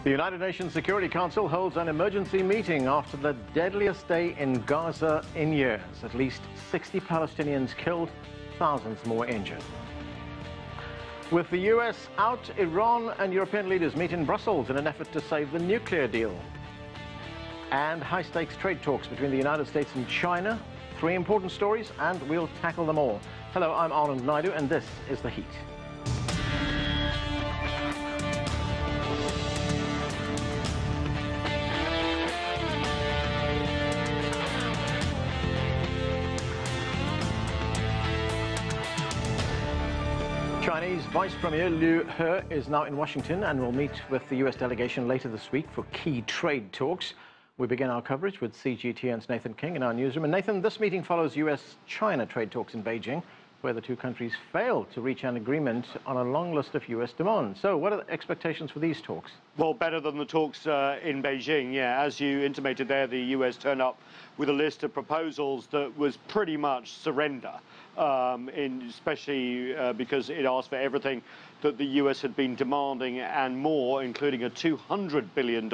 The United Nations Security Council holds an emergency meeting after the deadliest day in Gaza in years. At least 60 Palestinians killed, thousands more injured. With the US out, Iran and European leaders meet in Brussels in an effort to save the nuclear deal. And high-stakes trade talks between the United States and China. 3 important stories, and we'll tackle them all. Hello, I'm Anand Naidu, and this is The Heat. Chinese Vice Premier Liu He is now in Washington and will meet with the US delegation later this week for key trade talks. We begin our coverage with CGTN's Nathan King in our newsroom. And Nathan, this meeting follows US-China trade talks in Beijing, where the two countries failed to reach an agreement on a long list of US demands. So what are the expectations for these talks? Well, better than the talks in Beijing, yeah. As you intimated there, the US turned up with a list of proposals that was pretty much surrender, especially because it asked for everything that the US had been demanding and more, including a $200 billion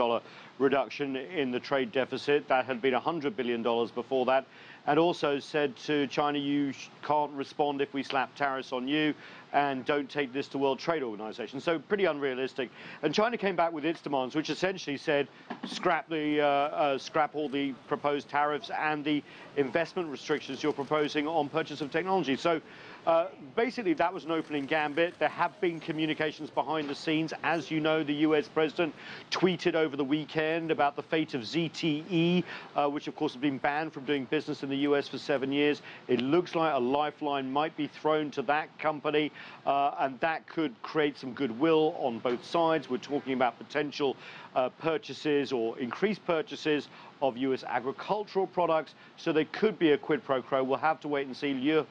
reduction in the trade deficit. That had been $100 billion before that, and also said to China, you can't respond if we slap tariffs on you, and don't take this to World Trade Organization. So pretty unrealistic. And China came back with its demands, which essentially said scrap all the proposed tariffs and the investment restrictions you're proposing on purchase of technology. So basically that was an opening gambit. There have been communications behind the scenes. As you know, the US president tweeted over the weekend about the fate of ZTE, which of course has been banned from doing business in the US for 7 years. It looks like a lifeline might be thrown to that company, and that could create some goodwill on both sides. We're talking about potential purchases or increased purchases of US agricultural products, so there could be a quid pro quo. We'll have to wait and see. Liu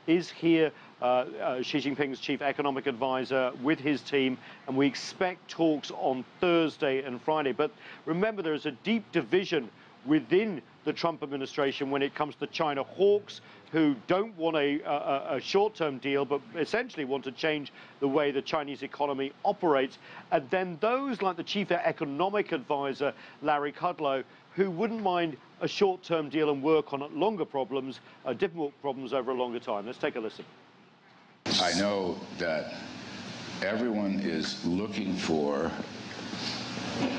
He is here, Xi Jinping's chief economic advisor, with his team, and we expect talks on Thursday and Friday. But remember, there is a deep division within the Trump administration when it comes to China hawks, who don't want a short-term deal, but essentially want to change the way the Chinese economy operates. And then those like the chief economic advisor, Larry Kudlow, who wouldn't mind a short-term deal and work on longer problems, difficult problems over a longer time. Let's take a listen. I know that everyone is looking for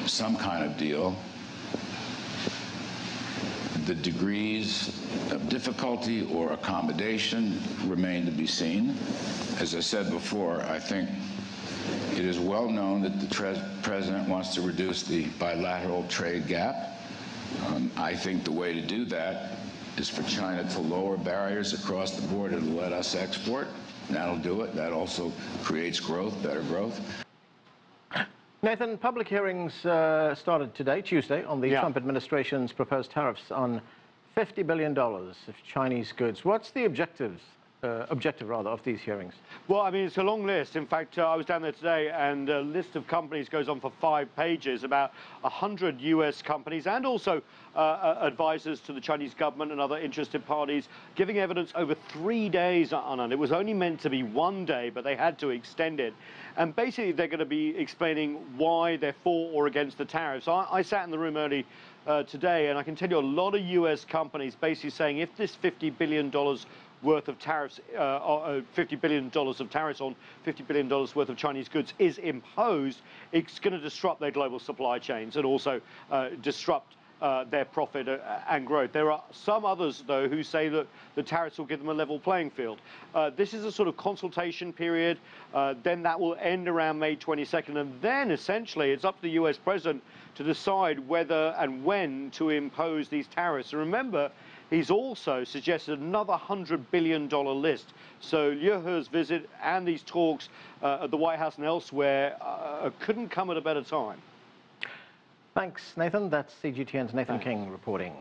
some kind of deal. The degrees of difficulty or accommodation remain to be seen. As I said before, I think it is well known that the president wants to reduce the bilateral trade gap. I think the way to do that is for China to lower barriers across the border to let us export. That'll do it. That also creates growth, better growth. Nathan, public hearings started today, Tuesday, on the Trump administration's proposed tariffs on $50 billion of Chinese goods. What's the objective of these hearings? Well, I mean, it's a long list. In fact, I was down there today, and a list of companies goes on for 5 pages, about 100 US companies, and also advisors to the Chinese government and other interested parties, giving evidence over 3 days, Anand. It was only meant to be 1 day, but they had to extend it. And basically, they're going to be explaining why they're for or against the tariffs. I sat in the room early today, and I can tell you a lot of US companies basically saying if this $50 billion worth of tariffs, $50 billion of tariffs on $50 billion worth of Chinese goods is imposed, it's going to disrupt their global supply chains and also disrupt their profit and growth. There are some others, though, who say that the tariffs will give them a level playing field. This is a sort of consultation period. Then that will end around May 22nd. And then, essentially, it's up to the US president to decide whether and when to impose these tariffs. And remember, he's also suggested another $100 billion list. So Liu He's visit and these talks at the White House and elsewhere couldn't come at a better time. Thanks, Nathan. That's CGTN's Nathan King reporting.